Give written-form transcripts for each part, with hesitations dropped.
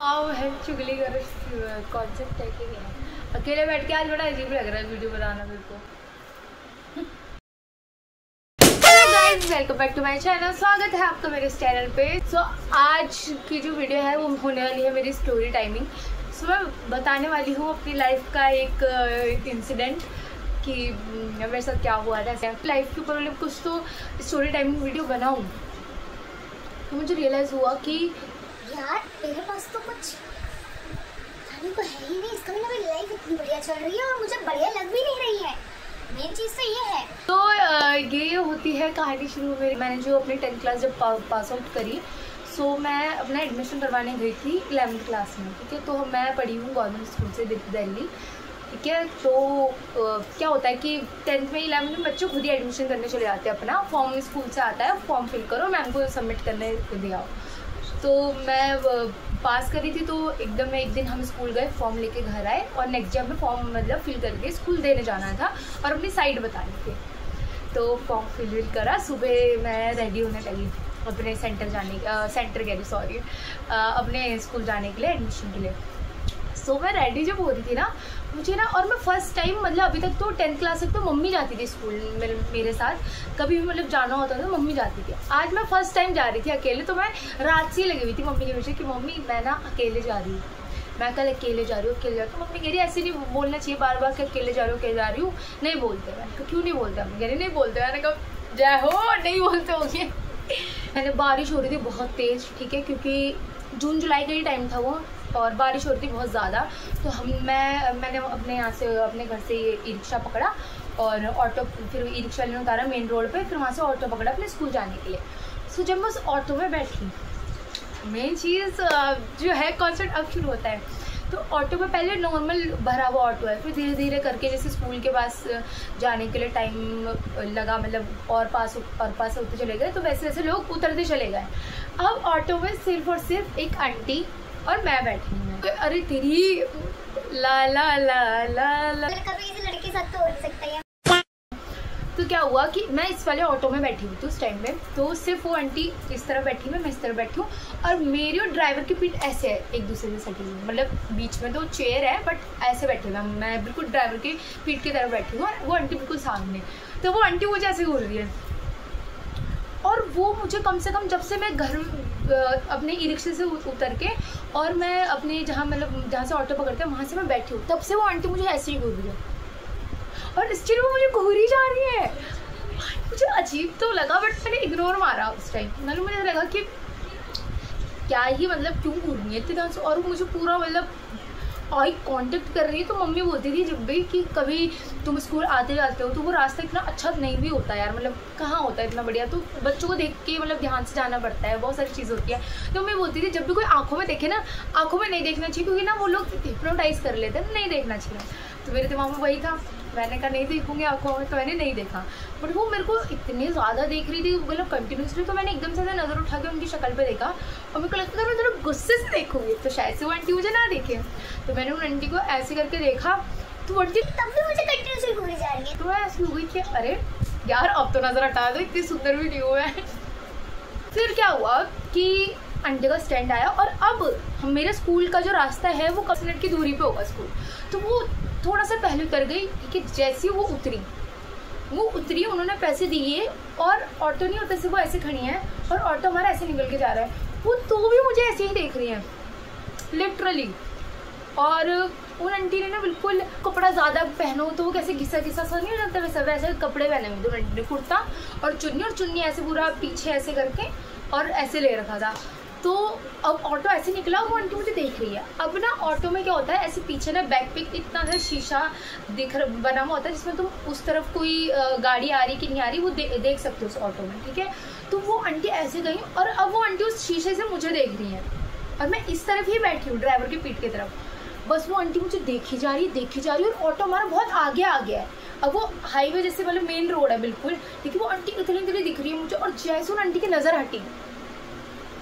है चुगली कर कॉन्सेप्ट है कि नहीं। अकेले बैठ के आज बड़ा अजीब लग रहा है वीडियो बनाना मेरे को। Welcome back to my channel, स्वागत है आपका मेरे इस चैनल पे। आज की जो वीडियो है वो होने वाली है मेरी स्टोरी टाइमिंग। मैं बताने वाली हूँ अपनी लाइफ का एक इंसिडेंट कि मेरे साथ क्या हुआ था। लाइफ के ऊपर मतलब कुछ तो स्टोरी टाइमिंग वीडियो बनाऊँ तो मुझे रियलाइज़ हुआ कि यार मेरे पास तो कुछ खाने को है ही नहीं। इसका मतलब मेरी लाइफ इतनी बढ़िया चल रही है और मुझे बढ़िया लग भी नहीं रही है। मेन चीज़ तो ये है। तो ये होती है कहानी शुरू मेरी। मैंने जो अपनी 10th क्लास जब पास आउट करी, सो मैं अपना एडमिशन करवाने गई थी 11th क्लास में। ठीक है, तो मैं पढ़ी हूँ गवर्नमेंट स्कूल से दिल्ली। ठीक है, तो क्या होता है कि 10th में 11th में बच्चे खुद ही एडमिशन करने चले जाते हैं। अपना फॉर्म स्कूल से आता है, फॉर्म फिल करो, मैम को सबमिट करने दिया। तो मैं पास करी थी, तो एकदम एक दिन हम स्कूल गए, फॉर्म लेके घर आए और नेक्स्ट डे हमें फॉर्म मतलब फिल करके स्कूल देने जाना था और अपनी साइड बतानी थी। तो फॉर्म फिल करा, सुबह मैं रेडी होने लगी अपने अपने स्कूल जाने के लिए, एडमिशन के लिए। सो मैं रेडी जब हो रही थी ना, मुझे ना, और मैं फर्स्ट टाइम मतलब अभी तक तो 10th क्लास तक तो मम्मी जाती थी स्कूल मेरे साथ, कभी भी मतलब जाना होता था तो मम्मी जाती थी। आज मैं फर्स्ट टाइम जा रही थी अकेले, तो मैं रात से ही लगी हुई थी मम्मी के पीछे कि मम्मी मैं ना अकेले जा रही हूँ, मैं कल अकेले जा रही हूँ, अकेले जा रही हूँ। मम्मी कह रही ऐसे नहीं बोलना चाहिए बार बार कि अकेले जा रही हूँ। नहीं बोलते। मैंने कहा क्यों नहीं बोलते? मम्मी कह रही नहीं बोलते। मैंने कहा जय हो, नहीं बोलते होंगे। मैंने बारिश हो रही थी बहुत तेज़, ठीक है, क्योंकि जून जुलाई का ही टाइम था वो, और बारिश हो रही थी बहुत ज़्यादा। तो मैंने अपने यहाँ से अपने घर से ई रिक्शा पकड़ा और ऑटो, फिर ई रिक्शा लेने उतारा मेन रोड पे, फिर वहाँ से ऑटो पकड़ा अपने स्कूल जाने के लिए। सो जब मैं उस ऑटो में बैठी, मेन चीज़ जो है कॉन्सेप्ट अब शुरू होता है। तो ऑटो में पहले नॉर्मल भरा हुआ ऑटो है, फिर धीरे धीरे करके जैसे स्कूल के पास जाने के लिए टाइम लगा, मतलब और पास होते चले गए, तो वैसे वैसे लोग उतरते चले गए। अब ऑटो में सिर्फ और सिर्फ एक आंटी और मैं बैठी हूँ। तो अरे तेरी ला ला ला ला ला, कभी इस लड़के के साथ तो हो सकता है। तो क्या हुआ कि मैं इस वाले ऑटो में बैठी हुई थी उस टाइम में, तो सिर्फ वो आंटी इस तरह बैठी है, मैं इस तरह बैठी हूँ, और मेरी और ड्राइवर की पीठ ऐसे है एक दूसरे से सटी हुई, मतलब बीच में तो चेयर है बट ऐसे बैठे हुए, मैं बिल्कुल ड्राइवर की पीठ की तरफ बैठी हूँ और वो आंटी बिल्कुल सामने। तो वो आंटी मुझे ऐसे घूर रही है और वो मुझे कम से कम जब से मैं घर अपने ई रिक्शे से उतर के और मैं अपने जहाँ से ऑटो पकड़ते हैं वहाँ से मैं बैठी हूँ, तब से वो आंटी मुझे ऐसे ही घूर रही है और स्टिल वो मुझे घूरी जा रही है। मुझे अजीब तो लगा बट मैंने इग्नोर मारा उस टाइम। मुझे लगा कि क्या ही मतलब क्यों घूर रही है इतने टाइम से, और वो मुझे पूरा मतलब आई कांटेक्ट कर रही है। तो मम्मी बोलती थी जब भी कि कभी तुम स्कूल आते जाते हो तो वो रास्ता इतना अच्छा नहीं भी होता यार, मतलब कहाँ होता है इतना बढ़िया, तो बच्चों को देख के मतलब ध्यान से जाना पड़ता है, बहुत सारी चीज़ होती है। तो मम्मी बोलती थी जब भी कोई आंखों में देखे ना, आंखों में नहीं देखना चाहिए, क्योंकि ना वो लोग हिप्नोटाइज कर लेते हैं, नहीं देखना चाहिए। तो मेरे दिमाग में वही था, मैंने कहा नहीं देखूंगी आंखों में, तो मैंने नहीं देखा। बट वो मेरे को इतनी ज़्यादा देख रही थी मतलब कंटिन्यूसली, तो मैंने एकदम से नज़र उठा के उनकी शक्ल पे देखा और मेरे को लगता था मैं थोड़ा गुस्से से देखूंगी तो शायद से वो आंटी मुझे ना देखे। तो मैंने उन आंटी को ऐसे करके देखा तो आंटी तब भी मुझे कंटिन्यूसली घूरी जा रही है। तो मैं ऐसी हो गई कि अरे यार अब तो नज़र हटा दो, इतनी सुंदर भी नहीं हुआ है। फिर क्या हुआ कि आंटी का स्टैंड आया और अब मेरे स्कूल का जो रास्ता है वो 10 मिनट की दूरी पे होगा स्कूल, तो वो थोड़ा सा पहले उतर गई। ठीक है, जैसी वो उतरी उन्होंने पैसे दिए और ऑटो नहीं होता, सिर्फ वो ऐसे खड़ी हैं और ऑटो हमारा ऐसे निकल के जा रहा है, वो तो भी मुझे ऐसे ही देख रही हैं लिटरली। और उन आंटी ने ना बिल्कुल कपड़ा ज़्यादा पहनो तो वो कैसे घिसा सा नहीं हो जाता, वैसे कपड़े पहने हुए थे आंटी ने, कुर्ता और चुन्नी ऐसे पूरा पीछे ऐसे करके और ऐसे ले रखा था। तो अब ऑटो ऐसे निकला, वो आंटी मुझे देख रही है। अब ना ऑटो में क्या होता है, ऐसे पीछे ना बैक पे इतना सा शीशा बना हुआ होता है जिसमें तुम उस तरफ कोई गाड़ी आ रही कि नहीं आ रही वो देख सकते हो उस ऑटो में। ठीक है, तो वो आंटी ऐसे गई और अब वो आंटी उस शीशे से मुझे देख रही है और मैं इस तरफ ही बैठी हूँ ड्राइवर की पीठ की तरफ। बस वो आंटी मुझे देखी जा रही और ऑटो हमारा बहुत आगे आ गया है। अब वो हाईवे जैसे मतलब मेन रोड है बिल्कुल, ठीक है, वो आंटी इतनी दिख रही है मुझे, और जैसे उन आंटी की नज़र हटी,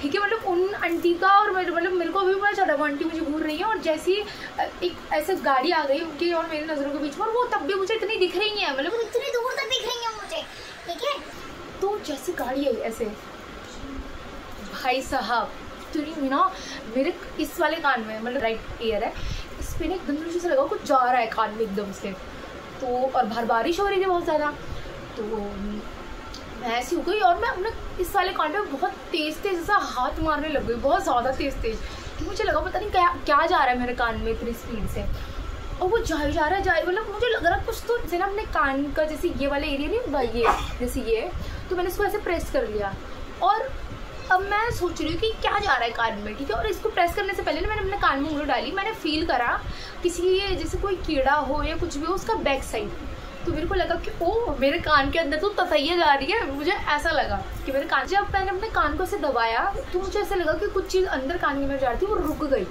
ठीक है, मतलब उन आंटी का और मतलब मेरे को अभी पता चला वो आंटी मुझे घूर रही है, और जैसी एक ऐसे गाड़ी आ गई उनकी और मेरी नज़रों के बीच में, और वो तब भी मुझे इतनी दिख रही है, मतलब इतनी दूर तक दिख रही है मुझे। ठीक है, तो जैसी गाड़ी आई ऐसे, भाई साहब इतनी ना मेरे इस वाले कान में, मतलब राइट ईयर है, इस पे ना एकदम मुझे ऐसा लगा कुछ जा रहा है कान में एकदम से। तो और बारिश हो रही थी बहुत ज़्यादा, तो मैं ऐसी हो गई और मैं अपने इस वाले कान पे बहुत तेज़ ऐसा हाथ मारने लग गई, बहुत ज़्यादा तेज़ कि मुझे लगा पता नहीं क्या जा रहा है मेरे कान में इतनी स्पीड से। और वो जा रहा है, मतलब मुझे लग रहा कुछ तो जैसे ना अपने कान का जैसे ये वाला एरिया नहीं होगा ये जैसे ये, तो मैंने इसको ऐसे प्रेस कर लिया और अब मैं सोच रही हूँ कि क्या जा रहा है कान में, ठीक है। और इसको प्रेस करने से पहले ना मैंने अपने कान में उंगली डाली, मैंने फील करा किसी जैसे कोई कीड़ा हो या कुछ भी हो उसका बैक साइड। तो मेरे को लगा कि ओ मेरे कान के अंदर तो तसैया जा रही है, मुझे ऐसा लगा कि मेरे कान, जब मैंने अपने कान को ऐसे दबाया तो मुझे ऐसा लगा कि कुछ चीज़ अंदर कान में जा रही थी, वो रुक गई।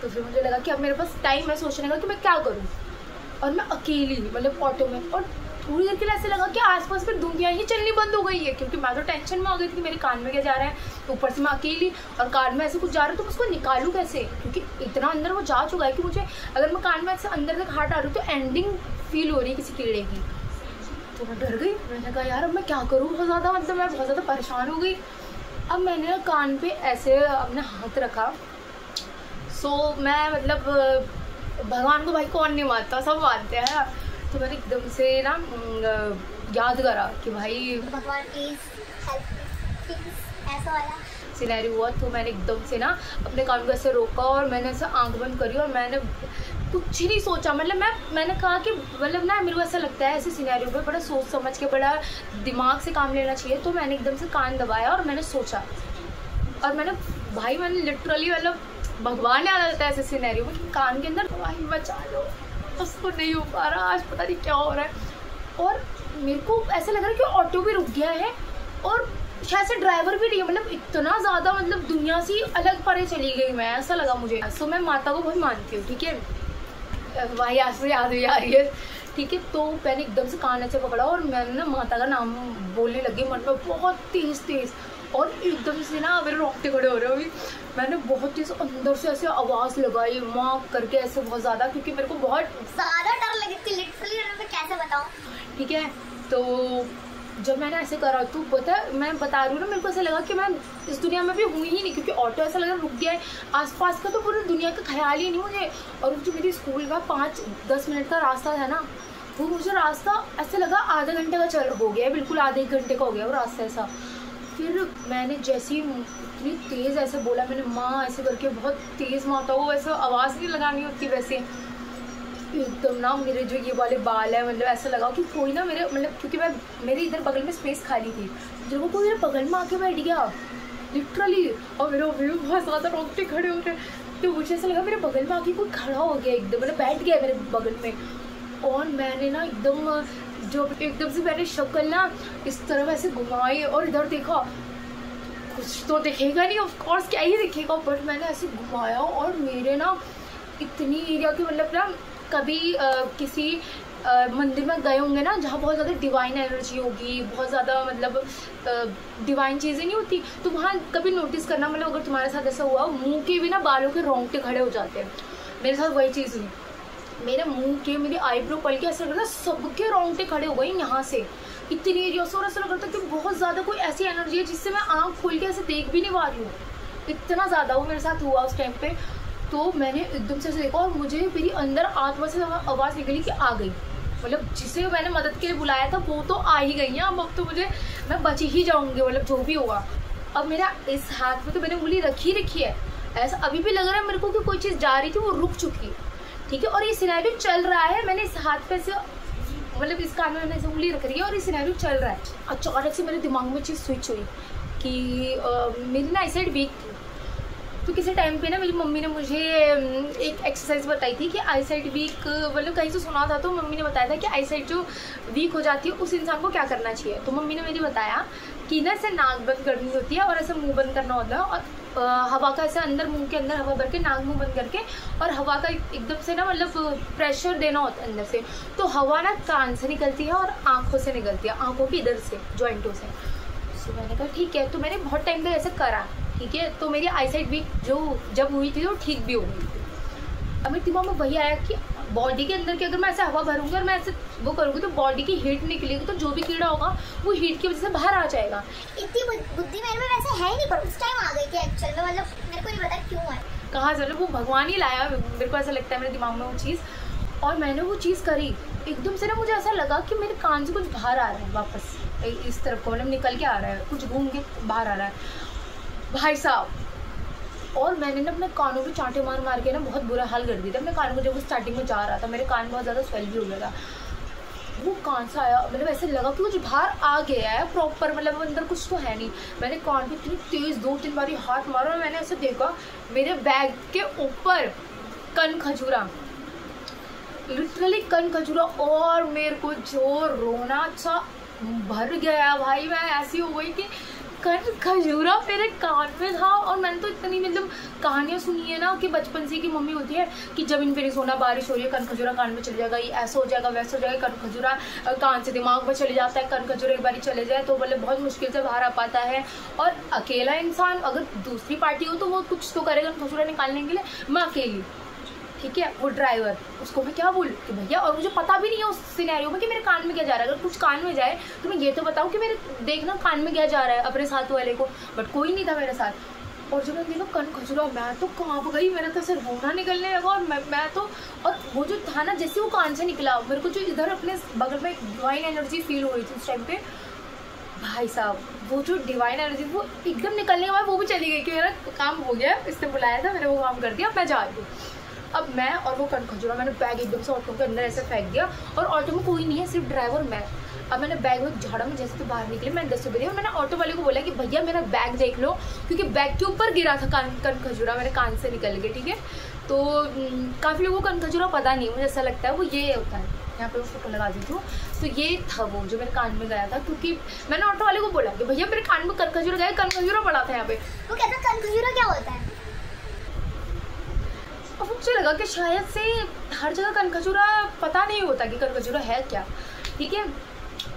तो फिर मुझे लगा कि अब मेरे पास टाइम है सोचने का कि मैं क्या करूँ। और मैं अकेली मतलब ऑटो में, और थोड़ी देर के लिए ऐसे लगा कि आसपास फिर दुनिया ही चलनी बंद हो गई है, क्योंकि मैं तो टेंशन में आ गई थी कि मेरे कान में क्या जा रहा है। तो ऊपर से मैं अकेली और कान में ऐसे कुछ जा रहा है, तो उसको निकालूँ कैसे, क्योंकि इतना अंदर वो जा चुका है कि मुझे अगर मैं कान में ऐसे अंदर तक हाथ आ रही हूँ तो एंडिंग फील हो रही है किसी कीड़े की। तो मैं डर गई, मैंने कहा यार अब मैं क्या करूँ, बहुत ज़्यादा मतलब मैं बहुत ज़्यादा परेशान हो गई। अब मैंने कान पे ऐसे अपने हाथ रखा। सो मैं मतलब भगवान को भाई कौन नहीं मानता, सब मानते हैं। तो मैंने एकदम से ना याद करा कि भाई भगवान प्लीज हेल्प प्लीज, ऐसा वाला सिनेरियो हुआ। तो मैंने एकदम से ना अपने कान को ऐसे रोका और मैंने ऐसे आंख बंद करी और मैंने कुछ नहीं सोचा। मतलब मैंने कहा कि मतलब ना मेरे को ऐसा लगता है ऐसे सिनेरियो पे बड़ा सोच समझ के बड़ा दिमाग से काम लेना चाहिए। तो मैंने एकदम से कान दबाया और मैंने सोचा, और मैंने लिटरली मतलब भगवान याद आता है ऐसे सिनेरियो में कि कान के अंदर भाई बचा लो, उसको नहीं हो पा रहा, आज पता नहीं क्या हो रहा है। और मेरे को ऐसा लग रहा है कि ऑटो भी रुक गया है और शायद से ड्राइवर भी नहीं है, मतलब इतना ज़्यादा मतलब दुनिया से अलग परे चली गई मैं, ऐसा लगा मुझे। सो मैं माता को बहुत मानती हूँ, ठीक है, भाई आज से याद हुई आ रही है, ठीक है। तो मैंने एकदम से कान ऐसे पकड़ा और मैंने ना माता का नाम बोलने लगी मन में बहुत तेज़, और एकदम से ना मेरे रोंगटे खड़े हो रहे हो अभी। मैंने बहुत तेज़ अंदर से ऐसे आवाज़ लगाई माँ करके ऐसे बहुत ज़्यादा, क्योंकि मेरे को बहुत ज़्यादा डर लगी थी लिटरली, मैं कैसे बताऊँ, ठीक है। तो जब मैंने ऐसे करा तो पता है मैं बता रही हूँ ना, मेरे को ऐसा लगा कि मैं इस दुनिया में भी हुई ही नहीं, क्योंकि ऑटो ऐसा लगा रुक गया है, आसपास का तो पूरी दुनिया का ख्याल ही नहीं मुझे। और जो मेरी स्कूल का 5-10 मिनट का रास्ता है ना, वो मुझे रास्ता ऐसे लगा आधा घंटे का हो गया है, बिल्कुल आधे 1 घंटे का हो गया वो रास्ता ऐसा। फिर मैंने जैसे ही इतनी तेज़ ऐसे बोला मैंने माँ ऐसे करके, बहुत तेज़ माँ था वो, ऐसा आवाज़ नहीं लगानी होती वैसे, एकदम ना मेरे जो ये वाले बाल है मतलब ऐसा लगा कि कोई ना मेरे मतलब, क्योंकि मेरे इधर बगल में स्पेस खाली थी, जब वो कोई मेरे बगल में आके बैठ गया लिटरली, और मेरे बहुत ज़्यादा रोंगटे खड़े हो रहे, तो मुझे ऐसा लगा मेरे बगल में आके कोई खड़ा हो गया एकदम, मतलब बैठ गया मेरे बगल में। और मैंने ना एकदम से मैंने शक्ल ना इस तरफ ऐसे घुमाई और इधर देखा, कुछ तो दिखेगा नहीं ऑफ कोर्स, क्या ही दिखेगा, बट मैंने ऐसे घुमाया और मेरे ना इतनी एरिया की मतलब ना कभी किसी मंदिर में गए होंगे ना जहाँ बहुत ज़्यादा डिवाइन एनर्जी होगी, बहुत ज़्यादा मतलब डिवाइन चीज़ें नहीं होती, तो वहाँ कभी नोटिस करना, मतलब अगर तुम्हारे साथ ऐसा हुआ मुंह के भी ना बालों के रोंगटे खड़े हो जाते हैं, मेरे साथ वही चीज़ हुई। मेरे मुंह के, मेरी आईब्रो पल के ऐसा लग रहा था सबके रोंगटे खड़े हो गए यहाँ से, इतनी एरिया से, और ऐसा लग रहा था कि बहुत ज़्यादा कोई ऐसी एनर्जी है जिससे मैं आँख खोल के ऐसे देख भी नहीं पा रही हूँ, इतना ज़्यादा वो मेरे साथ हुआ उस टाइम पे। तो मैंने एकदम से ऐसे देखा और मुझे मेरी अंदर आत्मा से आवाज़ निकली कि आ गई, मतलब जिसे मैंने मदद के लिए बुलाया था वो तो आ ही गई हैं, अब तो मैं बच ही जाऊँगी, मतलब जो भी हुआ। अब मेरा इस हाथ में तो मैंने उंगली रखी है, ऐसा अभी भी लग रहा है मेरे को कि कोई चीज़ जा रही थी वो रुक चुकी, ठीक है। और ये सिनेरियो चल रहा है, मैंने इस हाथ पे से मतलब इस कान में मैंने उंगली रख रही है और ये सिनेरियो चल रहा है। अचानक से मेरे दिमाग में चीज़ स्विच हुई कि मेरी ना आई साइड वीक थी, तो किसी टाइम पे ना मेरी मम्मी ने मुझे एक एक्सरसाइज बताई थी कि आई साइड वीक, मतलब कहीं से सुना था तो मम्मी ने बताया था कि आई साइड जो वीक हो जाती है उस इंसान को क्या करना चाहिए। तो मम्मी ने मेरी बताया कि ना ऐसे नाक बंद करनी होती है और ऐसे मुंह बंद करना होता है, और हवा का ऐसे अंदर मुंह के अंदर हवा भर के नाक मुंह बंद करके, और हवा का एकदम से ना मतलब प्रेशर देना होता है अंदर से, तो हवा ना कान से निकलती है और आँखों से निकलती है, आँखों के इधर से जॉइंटों से। तो मैंने कहा ठीक है, तो मैंने बहुत टाइम तक ऐसे करा, ठीक है। तो मेरी आई साइड वीक जब हुई थी तो ठीक भी हो गई थी। अब मेरे दिमाग में वही आया कि बॉडी के अंदर की अगर मैं ऐसे हवा भरूंगी और मैं ऐसे वो करूँगी तो बॉडी की हीट निकलेगी, तो जो भी कीड़ा होगा वो हीट की वजह से बाहर आ जाएगा। इतनी बुद्धि मेरे में वैसे है ही नहीं, पर उस टाइम आ गई थी एक्चुअल में, मतलब मेरे को नहीं पता क्यों है, कहाँ चलो, वो भगवान ही लाया, मेरे को ऐसा लगता है मेरे दिमाग में वो चीज़। और मैंने वो चीज़ करी, एकदम से ना मुझे ऐसा लगा कि मेरे कान से कुछ बाहर आ रहा है वापस इस तरफ को, मतलब निकल के आ रहा है, कुछ घूम के बाहर आ रहा है भाई साहब। और मैंने ना अपने कानों पे चांटे मार मार के ना बहुत बुरा हाल कर दिया था अपने कान को। जब वो स्टार्टिंग में जा रहा था मेरे कान बहुत ज़्यादा स्वेल भी हो गया था। वो कान से आया, मतलब ऐसे लगा कि कुछ बाहर आ गया है प्रॉपर, मतलब अंदर कुछ तो है नहीं। मैंने कान पे इतनी तेज़ 2-3 बारी हाथ मारा और मैंने ऐसे देखा मेरे बैग के ऊपर कन खजूरा, लिटरली कन खजूरा। और मेरे को जो रोना सा भर गया भाई, मैं ऐसी हो गई कि कन खजूरा मेरे कान में था। और मैंने तो इतनी मतलब कहानियाँ सुनी है ना कि बचपन से कि मम्मी होती है कि जमीन पे नहीं सोना, बारिश हो रही है, कन खजूरा कान में चले जाएगा, ये ऐसा हो जाएगा वैसा हो जाएगा, कन खजूरा कान से दिमाग में चले जाता है, कन खजूरा एक बार चले जाए तो मतलब बहुत मुश्किल से बाहर आ पाता है। और अकेला इंसान, अगर दूसरी पार्टी हो तो वो कुछ तो करेगा कन खजूरा निकालने के लिए, मैं अकेली, ठीक है, वो ड्राइवर, उसको मैं क्या बोलूँ कि भैया, और मुझे पता भी नहीं है उस सिनेरियो में कि मेरे कान में क्या जा रहा है। अगर कुछ कान में जाए तो मैं ये तो बताऊँ कि मेरे देखना कान में क्या जा रहा है अपने साथ वाले को, बट कोई नहीं था मेरे साथ। और जब मैं देखो कन खजूरा, मैं तो कांप गई, मेरा तो सिर रोना निकलने लगा। और मैं तो, और वो जो था ना, जैसे वो कान से निकला, मेरे को जो इधर अपने बगल में डिवाइन एनर्जी फील हो रही थी उस टाइम पे भाई साहब, वो जो डिवाइन एनर्जी वो एकदम निकलने के बाद वो भी चली गई कि मेरा काम हो गया, इसने बुलाया था, मैंने वो काम कर दिया, मैं जा रही हूँ। अब मैं और वो कन खजूरा, मैंने बैग एकदम से ऑटो के अंदर ऐसे फेंक दिया, और ऑटो में कोई नहीं है, सिर्फ ड्राइवर मैं। अब मैंने बैग में झाड़ा में जैसे तो बाहर निकली, मैंने 10 रुपये दिया, मैंने ऑटो वाले को बोला कि भैया मेरा बैग देख लो, क्योंकि बैग के ऊपर गिरा था कन खजूरा, मेरे कान से निकल गए, ठीक है। तो काफ़ी लोगों को कन खजूरा पता नहीं, मुझे ऐसा लगता है वो ये होता है, यहाँ पे फोटो लगा दी थी। तो ये था वो जो मेरे कान में गया था, क्योंकि मैंने ऑटो वाले को बोला कि भैया मेरे कान में कन खजूरा गया, कन खजूरा पड़ा था यहाँ पे। वो कहता कन खजूरा क्या होता है? अब मुझे लगा कि शायद से हर जगह कन खजूरा पता नहीं होता कि कन खजूरा है क्या, ठीक है।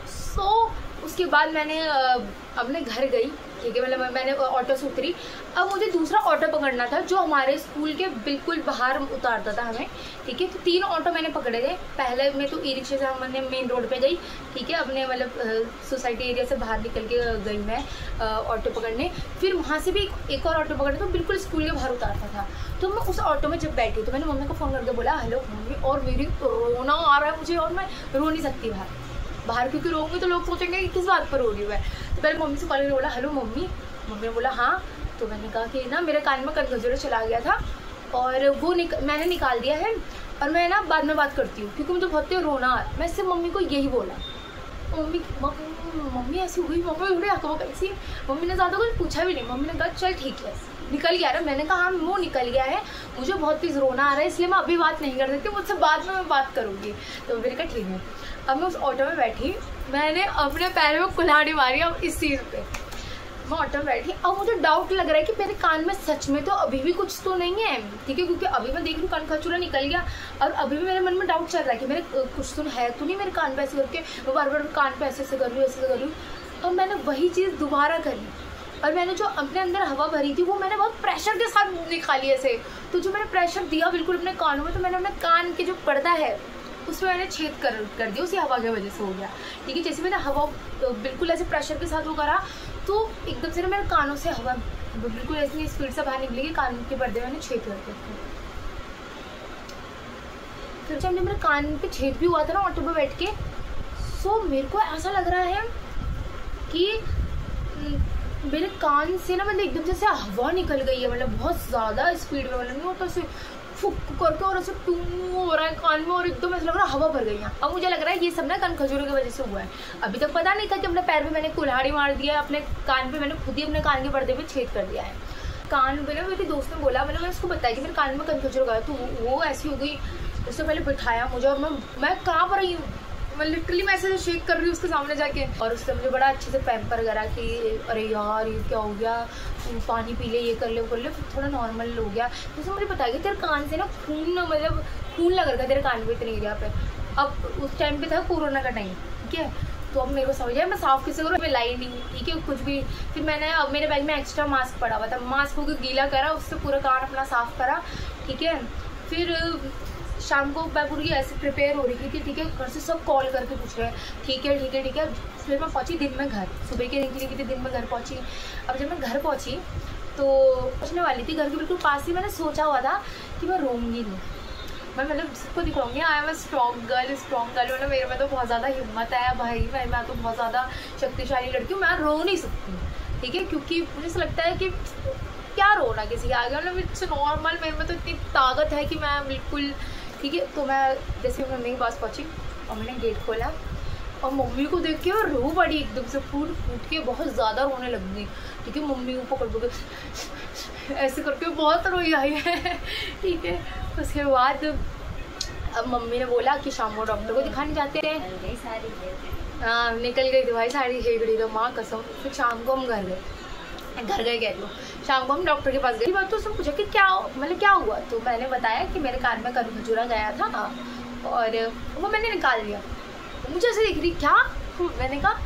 सो उसके बाद मैंने अपने घर गई, ठीक है, मतलब मैंने ऑटो से उतरी। अब मुझे दूसरा ऑटो पकड़ना था जो हमारे स्कूल के बिल्कुल बाहर उतारता था हमें, ठीक है। तो 3 ऑटो मैंने पकड़े थे। पहले मैं तो ई रिक्शे से हमने मेन रोड पे गई, ठीक है, अपने मतलब सोसाइटी एरिया से बाहर निकल के गई मैं ऑटो पकड़ने। फिर वहाँ से भी एक और ऑटो पकड़े तो बिल्कुल स्कूल के बाहर उतारता था। तो मैं उस ऑटो में जब बैठी तो मैंने मम्मी को फ़ोन करके बोला हेलो मम्मी, और मेरी रोना आ रहा है मुझे, और मैं रो नहीं सकती बाहर, क्योंकि रोऊंगी तो लोग सोचेंगे कि किस बात पर रो रही है। तो पहले मम्मी से कॉल करके बोला हेलो मम्मी, मम्मी ने बोला हाँ। तो मैंने कहा कि ना मेरे कान में कन खजूरा चला गया था और वो मैंने निकाल दिया है, और मैं ना बाद में बात करती हूँ क्योंकि मुझे बहुत रोना आ रहा है। मैं सिर्फ मम्मी को यही बोला। मम्मी ऐसी हुई, मम्मी थोड़ी आंखों ऐसी, मम्मी ने ज़्यादा कुछ पूछा भी नहीं। मम्मी ने कहा चल ठीक है निकल गया है। मैंने कहा हाँ वो निकल गया है, मुझे बहुत तेज रोना आ रहा है इसलिए मैं अभी बात नहीं कर सकती, मुझसे बाद में मैं बात करूँगी। तो मैंने कहा ठीक है। अब मैं उस ऑटो में बैठी, मैंने अपने पैर में कुल्हाड़ी मारी। अब इस चीज़ पे मैं ऑटो में बैठी, अब मुझे डाउट लग रहा है कि मेरे कान में सच में तो अभी भी कुछ तो नहीं है, ठीक है, क्योंकि अभी मैं देख रही हूँ कन खजूरा निकल गया और अभी भी मेरे मन में डाउट चल रहा है कि मेरे कुछ तो है तो नहीं मेरे कान पे ऐसे करके मैं बार बार कान पे ऐसे कर रही हूँ, ऐसे कर रही हूँ। अब मैंने वही चीज़ दोबारा करी और मैंने जो अपने अंदर हवा भरी थी वो मैंने बहुत प्रेशर के साथ निकाली ऐसे। तो जो मैंने प्रेशर दिया बिल्कुल अपने कानों में, तो मैंने अपने कान के जो पर्दा है उसमें मैंने छेद कर दिया, उसी हवा की वजह से हो गया, ठीक है। जैसे मैंने हवा बिल्कुल ऐसे प्रेशर के साथ वो करा तो एकदम से ना मेरे कानों से हवा बिल्कुल ऐसी स्पीड से बाहर निकली कि कान के पर्दे मैंने छेद कर दिए। फिर जब मेरे कान पे छेद भी हुआ था ना ऑटो पे बैठ के, सो मेरे को ऐसा लग रहा है कि मेरे कान से ना मतलब एकदम से हवा निकल गई है, मतलब बहुत ज़्यादा स्पीड में, मतलब नहीं होता ऐसे फुक करके और ऐसे टू हो रहा है कान में और एकदम ऐसा लग रहा है हवा भर गई है। अब मुझे लग रहा है ये सब ना कन खजूरों की वजह से हुआ है। अभी तक पता नहीं था कि अपने पैर पे मैंने कुल्हाड़ी मार दिया है, अपने कान पे मैंने खुद ही अपने कान के पर्दे पे छेद कर दिया है। कान पे ना मेरी दोस्त ने बोला, मैंने उसको बताया कि मेरे कान में कन खजूर गया, तो वो ऐसी हो गई। उससे पहले बिठाया मुझे और मैं काँप रही हूँ, मैं लिटरली मैं ऐसे शेक कर रही हूँ उसके सामने जाके, और उससे मुझे बड़ा अच्छे से पैम्पर करा कि अरे यार ये क्या हो गया, पानी पी ले, ये कर ले वो कर ले, फिर थोड़ा नॉर्मल हो गया। तो उसने मुझे बताया कि तेरे कान से ना खून मतलब खून लग रहा था तेरे कान पे इतने एरिया पे। अब उस टाइम पे था कोरोना का टाइम, ठीक है, तो अब मेरे को समझ आया मैं साफ़ किसी को लाई नहीं, ठीक है, कुछ भी। फिर मैंने अब मेरे बैग में एक्स्ट्रा मास्क पड़ा हुआ था, मास्क को गीला करा, उससे पूरा कान अपना साफ़ करा, ठीक है। फिर शाम को मैं पूरी ऐसे प्रिपेयर हो रही थी, ठीक है, घर से सब कॉल करके पूछ रहे हैं ठीक है ठीक है ठीक है। फिर मैं पहुंची दिन में घर, सुबह के निकली थी दिन में घर पहुंची। अब जब मैं घर पहुंची तो पहुँचने वाली थी घर के बिल्कुल पास ही। मैंने सोचा हुआ था कि मैं रोऊंगी नहीं, मैं मतलब सबको दिखाऊंगी I am a strong girl. मतलब मेरे में तो बहुत ज़्यादा हिम्मत है भाई, मैं तो बहुत ज़्यादा शक्तिशाली लड़की हूँ, मैं रो नहीं सकती, ठीक है। क्योंकि मुझे ऐसा लगता है कि क्या रोना किसी के आगे, मतलब इट्स नॉर्मल, मेरे में तो इतनी ताकत है कि मैं बिल्कुल ठीक है। तो मैं जैसे मम्मी के पास पहुँची और मैंने गेट खोला और मम्मी को देख के रो पड़ी एकदम से, फूट के बहुत ज़्यादा रोने लग गई, ठीक है। मम्मी को पकड़ ऐसे करके बहुत रोई आई है, ठीक है। उसके बाद अब मम्मी ने बोला कि शाम को डॉक्टर को दिखाने जाते हैं। हाँ निकल गई थी भाई साड़ी हेगड़ी तो माँ कसम। फिर शाम को हम घर गए कह रही हूँ, शाम को हम डॉक्टर के पास गए। बात तो उसने पूछा कि क्या मतलब क्या हुआ, तो मैंने बताया कि मेरे कान में खजूरा गया था और वो मैंने निकाल लिया। मुझे ऐसे देख रही क्या, मैंने कहा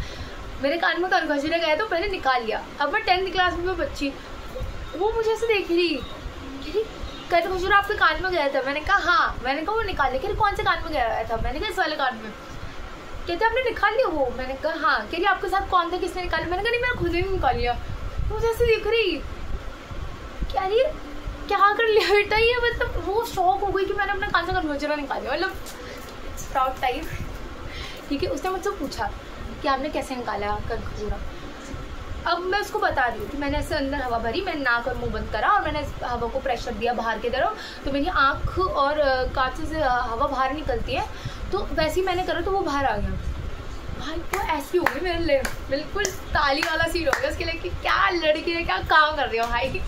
मेरे कान में खजूरा गया तो मैंने निकाल लिया। अब मैं 10th क्लास में बच्ची, वो मुझे ऐसे देख रही कहते खजूरा आपके कान में गया था। मैंने कहा हाँ, मैंने कहा वो निकाल लिया। कह कौन से कान में गया था, मैंने कहा इस वाले कान में। कहते आपने निकाल लिया वो, मैंने कहा हाँ। कह रही आपके साथ कौन था, किसने निकाला, मैंने कहा नहीं मैंने खुद ही निकाल लिया। मुझे ऐसे दिख रही क्या ये क्या कर लिया बेटा ये, मतलब वो शौक हो गई कि मैंने अपने कान से खजूरा निकाल लिया, मतलब प्राउड टाइप, ठीक है। उसने मुझसे पूछा कि आपने कैसे निकाला खजूरा। अब मैं उसको बता रही हूँ कि मैंने ऐसे अंदर हवा भरी, मैंने नाक और मुंह बंद करा और मैंने हवा को प्रेशर दिया बाहर की तरफ, तो मेरी आँख और कांच से हवा बाहर निकलती है, तो वैसे ही मैंने करा तो वो बाहर आ गया। भाई वो ऐसी हो गई मेरे लिए, बिल्कुल ताली वाला सीन हो गया उसके लिए कि क्या लड़की है, क्या काम कर रही हो भाई।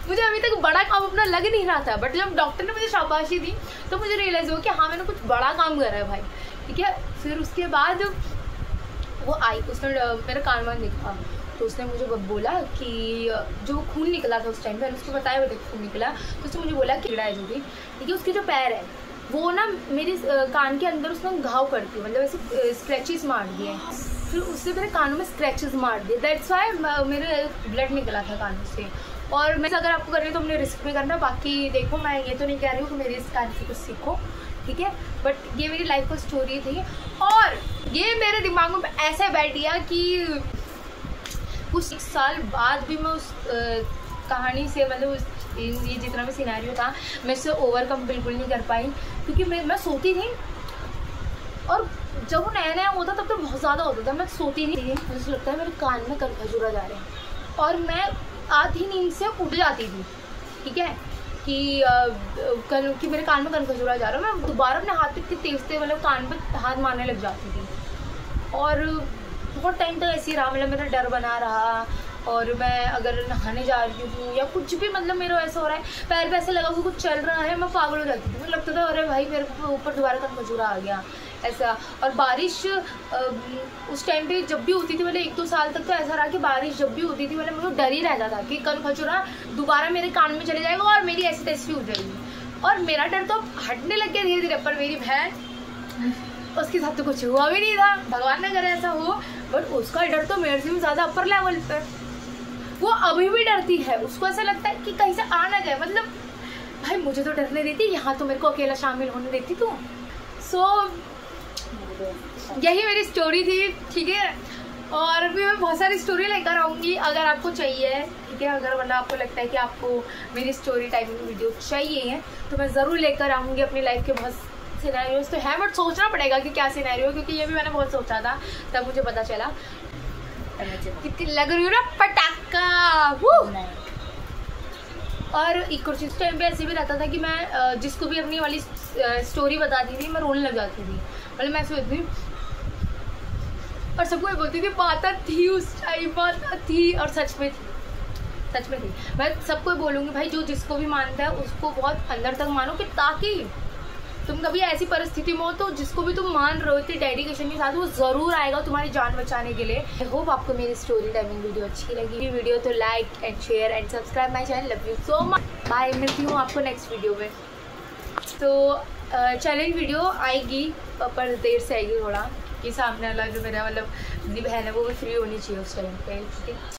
मुझे अभी तक बड़ा काम अपना लग नहीं रहा था, बट जब डॉक्टर ने मुझे शाबाशी दी तो मुझे रियलाइज़ हुआ कि हाँ मैंने कुछ बड़ा काम करा है भाई, ठीक है। फिर उसके बाद वो आई, उसने मेरा कान वान देखा, तो उसने मुझे बोला कि जो खून निकला था उस टाइम पे, उसको बताया बेटे खून निकला, तो उसने मुझे बोला कीड़ा है जो भी, ठीक है। उसके जो पैर है वो ना मेरे कान के अंदर उसने घाव कर दिए, मतलब ऐसे स्क्रैचेस मार दिए, फिर उससे मेरे कानों में स्क्रैचेस मार दिए, दैट्स वाई मेरे ब्लड निकला था कानों से। और मैं अगर आपको करनी है तो हमने रिस्क भी करना, बाकी देखो मैं ये तो नहीं कह रही हूँ कि मेरे इस कान से कुछ सीखो, ठीक है, बट ये मेरी लाइफ का स्टोरी थी। और ये मेरे दिमाग में ऐसे बैठ गया कि कुछ 1 साल बाद भी मैं उस कहानी से, मतलब ये जितना भी सिनेरियो था मैं इससे ओवरकम बिल्कुल नहीं कर पाई, क्योंकि मैं सोती थी और जब वो नया नया होता तब तो बहुत ज़्यादा होता था, मैं सोती नहीं थी, मुझे लगता है मेरे कान में खजूरा जा रहे हैं और मैं आधी नींद से उठ जाती थी, ठीक है, कि मेरे कान में खजूरा जा रहा है। मैं दोबारा अपने हाथ पे इतनी तेज से मतलब कान पे हाथ मारने लग जाती थी और बहुत टाइम तक ऐसे ही रहा, मतलब मेरा डर बना रहा। और मैं अगर नहाने जा रही हूँ या कुछ भी, मतलब मेरा ऐसा हो रहा है, पैर पे ऐसे लगा हुआ कुछ चल रहा है, मैं पागल हो जाती थी, मुझे लगता था अरे भाई मेरे ऊपर दोबारा खजूरा आ गया ऐसा। और बारिश उस टाइम पे जब भी होती थी, मतलब 1-2 साल तक तो ऐसा रहा कि बारिश जब भी होती थी, मतलब मुझे डर ही रहता था कि खजूरा दोबारा मेरे कान में चले जाएगा और मेरी ऐसी तैसी हो जाएगी। और मेरा डर तो हटने लग गया धीरे धीरे, पर मेरी बहन उसके साथ तो कुछ हुआ भी नहीं था, भगवान ने करे ऐसा हो, बट उसका डर तो मेरे से भी ज़्यादा अपर लेवल पर, वो अभी भी डरती है, उसको ऐसा लगता है कि कहीं से आ ना जाए, मतलब भाई मुझे तो डरने देती, यहाँ तो मेरे को अकेला शामिल होने देती तू। सो यही मेरी स्टोरी थी, ठीक है। और भी मैं बहुत सारी स्टोरी लेकर आऊँगी अगर आपको चाहिए, ठीक है। अगर मतलब आपको लगता है कि आपको मेरी स्टोरी टाइमिंग वीडियो चाहिए है तो मैं ज़रूर लेकर आऊँगी। अपनी लाइफ के बहुत सिनेरियोज तो है, बट सोचना पड़ेगा कि क्या सिनेरियो, क्योंकि ये भी मैंने बहुत सोचा था, तब मुझे पता चला। कितनी लग रही हो ना पटाखा। और एक और चीज़ टाइम पे ऐसे भी रहता था कि मैं जिसको भी अपनी वाली स्टोरी बताती थी मैं रोने लग जाती थी, मतलब मैं सोचती थी और सबको ये बोलती थी बात थी उस टाइम, बात थी, और सच में थी। मैं सबको बोलूँगी भाई जो जिसको भी मानता है उसको बहुत अंदर तक मानो, कि ताकि तुम कभी ऐसी परिस्थिति में हो तो जिसको भी तुम मान रहे हो इतनी डेडिकेशन के साथ वो ज़रूर आएगा तुम्हारी जान बचाने के लिए। आई होप आपको मेरी स्टोरी टाइमिंग वीडियो अच्छी लगी। वीडियो तो like and share and subscribe my channel. Love you so much, bye. मिलती हूँ आपको नेक्स्ट वीडियो में। तो चैलेंज वीडियो आएगी पर देर से आएगी थोड़ा, कि सामने वाला जो मेरा मतलब मेरी बहन है वो भी फ्री होनी चाहिए उस टाइम पे, ठीक है।